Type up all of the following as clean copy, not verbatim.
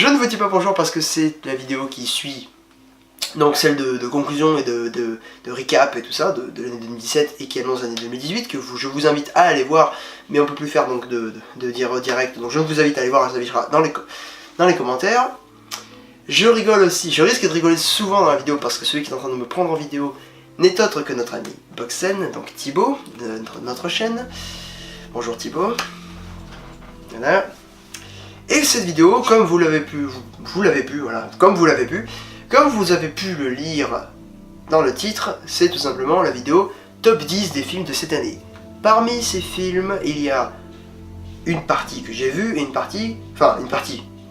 Je ne vous dis pas bonjour parce que c'est la vidéo qui suit, donc celle de conclusion et de recap et tout ça, de l'année 2017 et qui annonce l'année 2018, que je vous invite à aller voir, mais on peut plus faire donc de dire direct, donc je vous invite à aller voir, ça s'affichera dans les commentaires. Je rigole aussi, je risque de rigoler souvent dans la vidéo parce que celui qui est en train de me prendre en vidéo n'est autre que notre ami Boxen, donc Thibaut, de notre chaîne. Bonjour Thibaut. Voilà. Et cette vidéo, comme vous avez pu le lire dans le titre, c'est tout simplement la vidéo top 10 des films de cette année. Parmi ces films, il y a une partie que j'ai vue et une partie,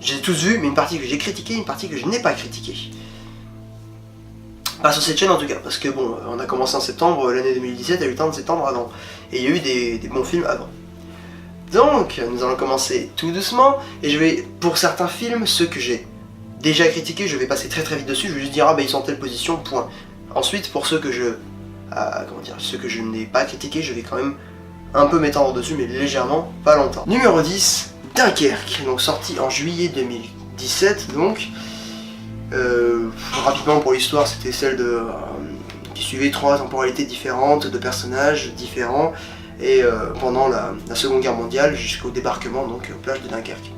j'ai tous vu, mais une partie que j'ai critiquée, une partie que je n'ai pas critiquée. Pas sur cette chaîne en tout cas, parce que bon, on a commencé en septembre, l'année 2017, il y a eu le temps de septembre avant, et il y a eu des bons films avant. Donc, nous allons commencer tout doucement, et je vais, pour certains films, ceux que j'ai déjà critiqués, je vais passer très vite dessus, je vais juste dire, ah bah ils sont en telle position, point. Ensuite, pour ceux que ceux que je n'ai pas critiqués, je vais quand même un peu m'étendre dessus, mais légèrement, pas longtemps. Numéro 10, Dunkerque, donc sorti en juillet 2017, donc. Rapidement pour l'histoire, c'était celle qui suivait 3 temporalités différentes, de personnages différents, et pendant la Seconde Guerre mondiale jusqu'au débarquement donc aux plages de Dunkerque.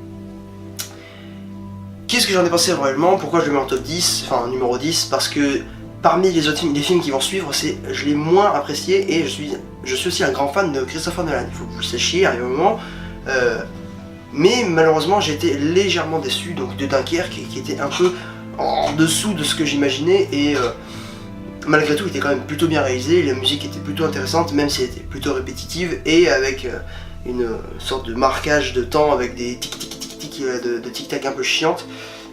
Qu'est-ce que j'en ai pensé réellement? Pourquoi je le mets en top 10, enfin numéro 10? Parce que parmi les autres films, les films qui vont suivre, je l'ai moins apprécié, et je suis aussi un grand fan de Christopher Nolan. Il faut que vous le sachiez, arrive un moment. Mais malheureusement j'ai été légèrement déçu donc, de Dunkerque, qui était un peu en dessous de ce que j'imaginais, et malgré tout il était quand même plutôt bien réalisé, la musique était plutôt intéressante même si elle était plutôt répétitive, et avec une sorte de marquage de temps avec des tic-tic-tic-tic de tic-tac un peu chiantes,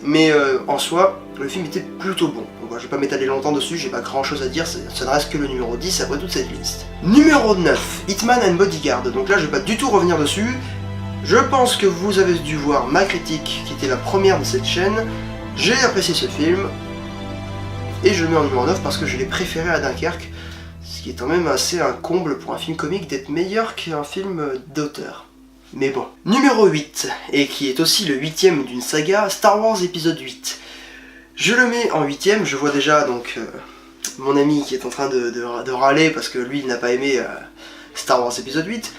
mais en soi le film était plutôt bon. Donc, je vais pas m'étaler longtemps dessus, j'ai pas grand chose à dire, ça ne reste que le numéro 10 après toute cette liste. Numéro 9, Hitman and Bodyguard, donc là je vais pas du tout revenir dessus. Je pense que vous avez dû voir ma critique qui était la première de cette chaîne. J'ai apprécié ce film, et je le mets en numéro 9 parce que je l'ai préféré à Dunkerque, ce qui est quand même assez un comble pour un film comique d'être meilleur qu'un film d'auteur. Mais bon. Numéro 8, et qui est aussi le 8ème d'une saga, Star Wars épisode 8. Je le mets en 8ème, je vois déjà donc mon ami qui est en train de râler parce que lui il n'a pas aimé Star Wars épisode 8.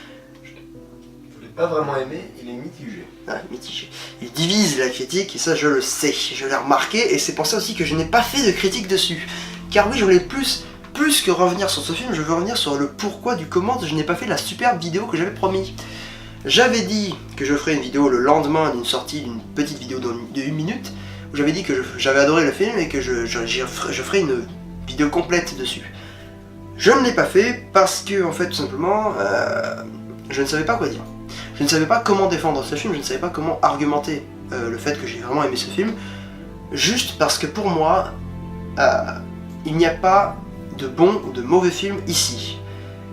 Pas vraiment aimé, il est mitigé. Ah, mitigé. Il divise la critique, et ça je le sais, je l'ai remarqué, et c'est pour ça aussi que je n'ai pas fait de critique dessus. Car oui, je voulais plus que revenir sur ce film, je veux revenir sur le pourquoi du comment je n'ai pas fait la superbe vidéo que j'avais promis. J'avais dit que je ferais une vidéo le lendemain d'une sortie d'une petite vidéo de 1 minute, où j'avais dit que j'avais adoré le film et que je ferais une vidéo complète dessus. Je ne l'ai pas fait parce que, en fait, tout simplement, je ne savais pas quoi dire. Je ne savais pas comment défendre ce film, je ne savais pas comment argumenter le fait que j'ai vraiment aimé ce film, juste parce que pour moi, il n'y a pas de bon ou de mauvais film ici.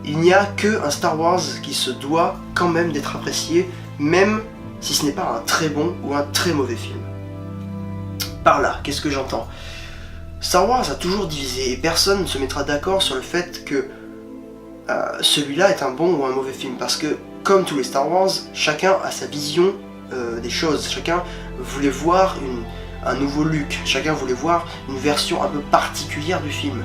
Il n'y a que un Star Wars qui se doit quand même d'être apprécié, même si ce n'est pas un très bon ou un très mauvais film. Par là, qu'est-ce que j'entends? Star Wars a toujours divisé, et personne ne se mettra d'accord sur le fait que celui-là est un bon ou un mauvais film, parce que comme tous les Star Wars, chacun a sa vision des choses, chacun voulait voir un nouveau Luke, chacun voulait voir une version un peu particulière du film.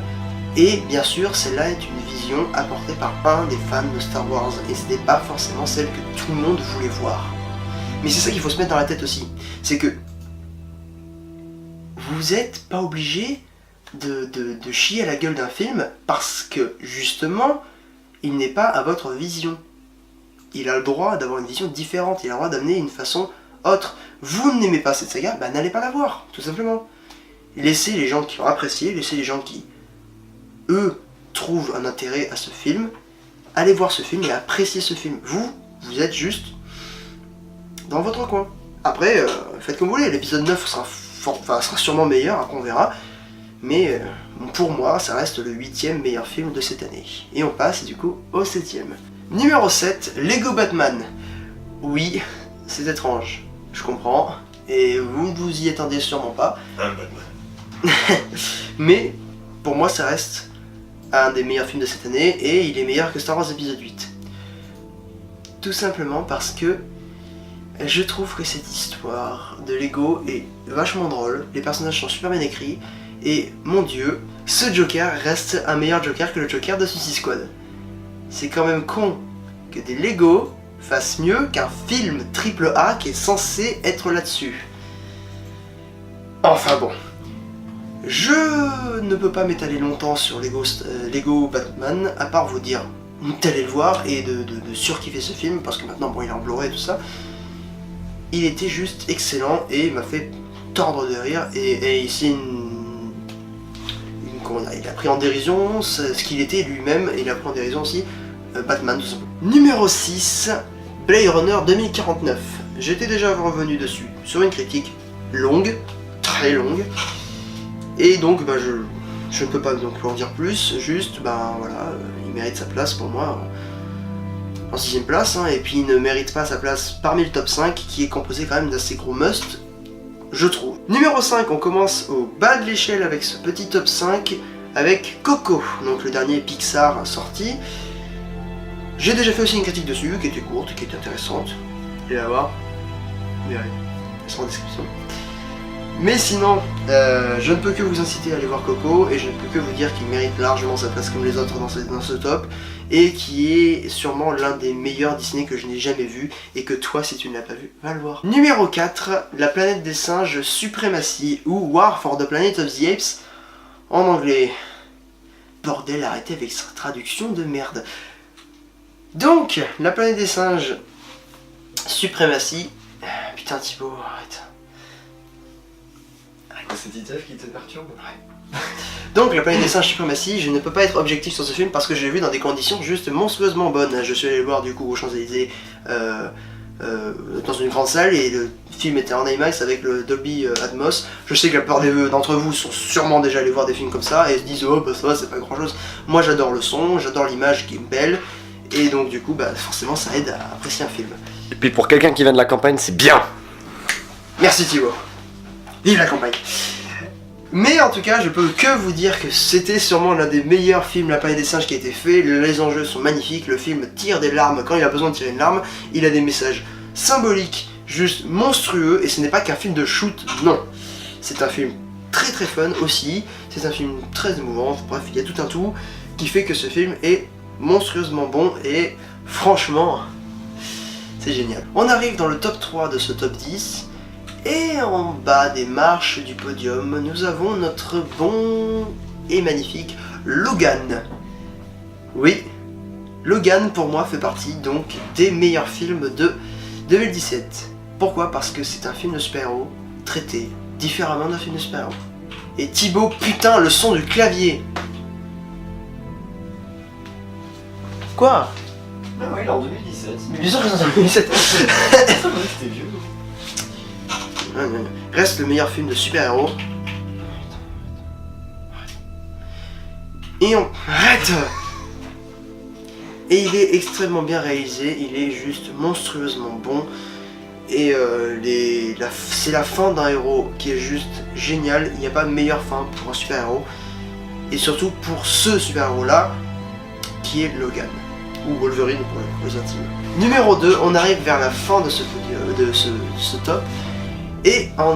Et bien sûr, celle-là est une vision apportée par un des fans de Star Wars, et ce n'est pas forcément celle que tout le monde voulait voir. Mais c'est ça qu'il faut se mettre dans la tête aussi, c'est que vous n'êtes pas obligé de chier à la gueule d'un film parce que justement, il n'est pas à votre vision. Il a le droit d'avoir une vision différente, il a le droit d'amener une façon autre. Vous n'aimez pas cette saga, bah n'allez pas la voir, tout simplement. Laissez les gens qui ont apprécié, laissez les gens qui, eux, trouvent un intérêt à ce film, allez voir ce film et appréciez ce film. Vous êtes juste dans votre coin. Après, faites comme vous voulez, l'épisode 9 sera sûrement meilleur, après on verra. Mais pour moi, ça reste le 8ème meilleur film de cette année. Et on passe du coup au 7ème. Numéro 7, Lego Batman. Oui, c'est étrange, je comprends, et vous ne vous y attendez sûrement pas. Un Batman. Mais pour moi ça reste un des meilleurs films de cette année, et il est meilleur que Star Wars épisode 8. Tout simplement parce que Je trouve que cette histoire de Lego est vachement drôle, les personnages sont super bien écrits, et mon dieu, ce Joker reste un meilleur Joker que le Joker de Suicide Squad. C'est quand même con que des Lego fassent mieux qu'un film AAA qui est censé être là-dessus. Enfin bon. Je ne peux pas m'étaler longtemps sur Lego Batman, à part vous dire d'aller le voir et de surkiffer ce film, parce que maintenant bon il est en Blu-ray et tout ça. Il était juste excellent et il m'a fait tordre de rire, et ici il a pris en dérision ce qu'il était lui-même, et il a pris en dérision aussi Batman tout simplement. Numéro 6, Blade Runner 2049. J'étais déjà revenu dessus sur une critique longue, très longue, et donc bah, je ne peux pas donc en dire plus, juste bah voilà, il mérite sa place pour moi en 6ème place, hein, et puis il ne mérite pas sa place parmi le top 5 qui est composé quand même d'assez gros must, je trouve. Numéro 5, on commence au bas de l'échelle avec ce petit top 5 avec Coco, donc le dernier Pixar sorti. J'ai déjà fait aussi une critique dessus qui était courte, qui était intéressante, et à voir, verrez, elle sera en description. Mais sinon, je ne peux que vous inciter à aller voir Coco, et je ne peux que vous dire qu'il mérite largement sa place comme les autres dans ce top, et qui est sûrement l'un des meilleurs Disney que je n'ai jamais vu, et que toi, si tu ne l'as pas vu, va le voir. Numéro 4, La planète des singes Supremacy, ou War for the Planet of the Apes, en anglais. Bordel, arrêtez avec cette traduction de merde. Donc, La planète des singes Supremacy, putain Thibaut, arrête. C'est Titeuf qui te perturbe. Ouais. Donc La planète des singes Supremacy, je ne peux pas être objectif sur ce film parce que je l'ai vu dans des conditions juste monstrueusement bonnes. Je suis allé le voir du coup aux Champs-Élysées dans une grande salle, et le film était en IMAX avec le Dolby Atmos. Je sais que la plupart d'entre vous sont sûrement déjà allés voir des films comme ça et se disent oh bah ça va, c'est pas grand chose. Moi j'adore le son, j'adore l'image qui est belle, et donc du coup bah forcément ça aide à apprécier un film. Et puis pour quelqu'un qui vient de la campagne, c'est bien. Merci Thibaut. Vive la campagne. Mais en tout cas, je peux que vous dire que c'était sûrement l'un des meilleurs films La planète des singes qui a été fait. Les enjeux sont magnifiques, le film tire des larmes quand il a besoin de tirer une larme. Il a des messages symboliques, juste monstrueux, et ce n'est pas qu'un film de shoot, non. C'est un film très très fun aussi, c'est un film très émouvant, bref, il y a tout un tout qui fait que ce film est monstrueusement bon, et franchement, c'est génial. On arrive dans le top 3 de ce top 10. Et en bas des marches du podium, nous avons notre bon et magnifique Logan. Oui, Logan pour moi fait partie donc des meilleurs films de 2017. Pourquoi? Parce que c'est un film de super-héros traité différemment d'un film de super-héros. Et Thibaut, putain, le son du clavier. Quoi? Ah oui, il est en 2017. Mais bien sûr que c'est en 2017. C'était vieux. Reste le meilleur film de super-héros. Et on... Arrête! Et il est extrêmement bien réalisé, il est juste monstrueusement bon. Et c'est la fin d'un héros qui est juste géniale. Il n'y a pas de meilleure fin pour un super-héros. Et surtout pour ce super-héros là, qui est Logan. Ou Wolverine pour les intimes. Numéro 2, on arrive vers la fin de ce top. Et en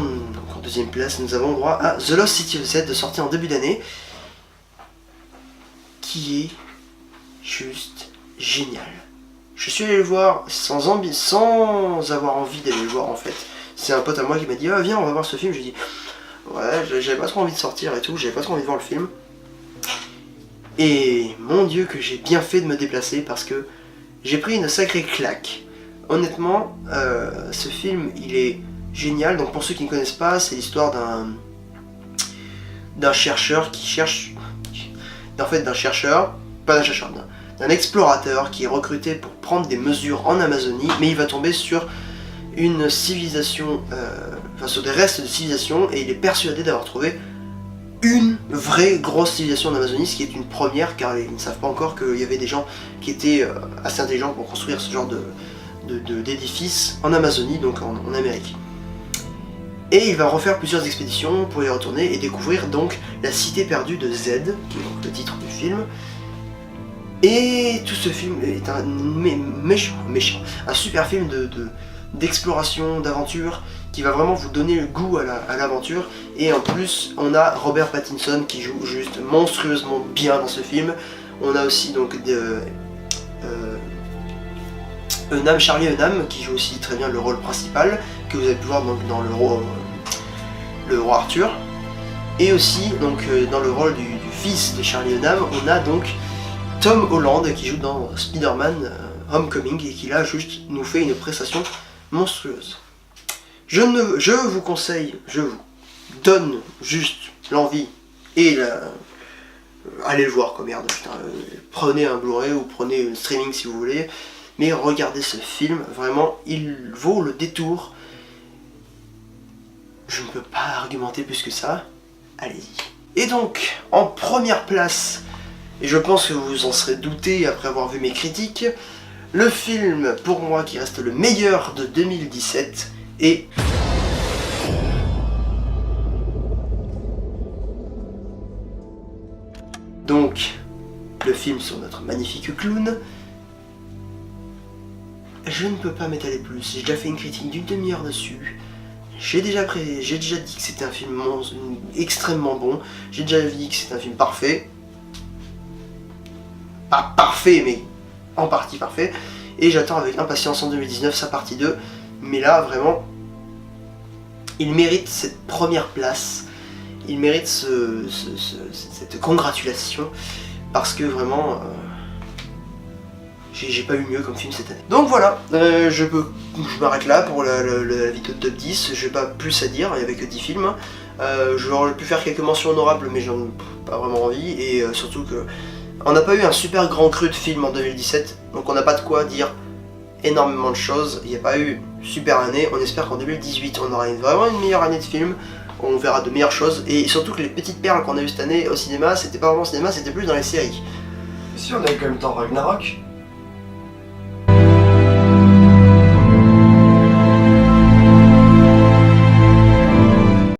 deuxième place, nous avons droit à The Lost City of Z, sorti en début d'année, qui est juste génial. Je suis allé le voir sans avoir envie d'aller le voir en fait. C'est un pote à moi qui m'a dit ah viens on va voir ce film. J'ai dit ouais, j'avais pas trop envie de sortir et tout, j'avais pas trop envie de voir le film. Et mon dieu que j'ai bien fait de me déplacer parce que j'ai pris une sacrée claque. Honnêtement, ce film il est génial. Donc pour ceux qui ne connaissent pas, c'est l'histoire d'un chercheur qui cherche... En fait d'un chercheur, pas d'un chercheur, d'un explorateur qui est recruté pour prendre des mesures en Amazonie, mais il va tomber sur une civilisation, enfin sur des restes de civilisation, et il est persuadé d'avoir trouvé une vraie grosse civilisation en Amazonie, ce qui est une première car ils ne savent pas encore qu'il y avait des gens qui étaient assez intelligents pour construire ce genre d'édifice en Amazonie, donc en Amérique. Et il va refaire plusieurs expéditions pour y retourner et découvrir donc la cité perdue de Z, qui est donc le titre du film. Et tout ce film est un méchant, un super film d'exploration, d'aventure, qui va vraiment vous donner le goût à l'aventure. Et en plus, on a Robert Pattinson qui joue juste monstrueusement bien dans ce film. On a aussi donc Charlie Hunnam qui joue aussi très bien le rôle principal, que vous avez pu voir donc dans le roi Arthur. Et aussi donc dans le rôle du fils de Charlie Hunnam, on a donc Tom Holland qui joue dans Spider-Man Homecoming et qui là juste nous fait une prestation monstrueuse. Je vous conseille, je vous donne juste l'envie et allez le voir quoi, merde, putain, prenez un Blu-ray ou prenez un streaming si vous voulez, mais regardez ce film, vraiment il vaut le détour. Je ne peux pas argumenter plus que ça, allez-y. Et donc, en première place, et je pense que vous en serez douté après avoir vu mes critiques, le film pour moi qui reste le meilleur de 2017 est donc le film sur notre magnifique clown. Je ne peux pas m'étaler plus, j'ai déjà fait une critique d'une demi-heure dessus. J'ai déjà dit que c'était un film extrêmement bon, j'ai déjà dit que c'était un film parfait. Pas parfait, mais en partie parfait. Et j'attends avec impatience en 2019 sa partie 2. Mais là, vraiment, il mérite cette première place. Il mérite cette congratulation. Parce que vraiment, j'ai pas eu mieux comme film cette année. Donc voilà, je m'arrête là pour la vidéo de top 10. J'ai pas plus à dire, il n'y avait que 10 films. J'aurais pu faire quelques mentions honorables, mais j'en ai pas vraiment envie. Et surtout que on n'a pas eu un super grand cru de films en 2017, donc on n'a pas de quoi dire énormément de choses. Il n'y a pas eu une super année. On espère qu'en 2018 on aura vraiment une meilleure année de films. On verra de meilleures choses. Et surtout que les petites perles qu'on a eues cette année au cinéma, c'était pas vraiment au cinéma, c'était plus dans les séries. Si on a eu quand même Thor Ragnarok.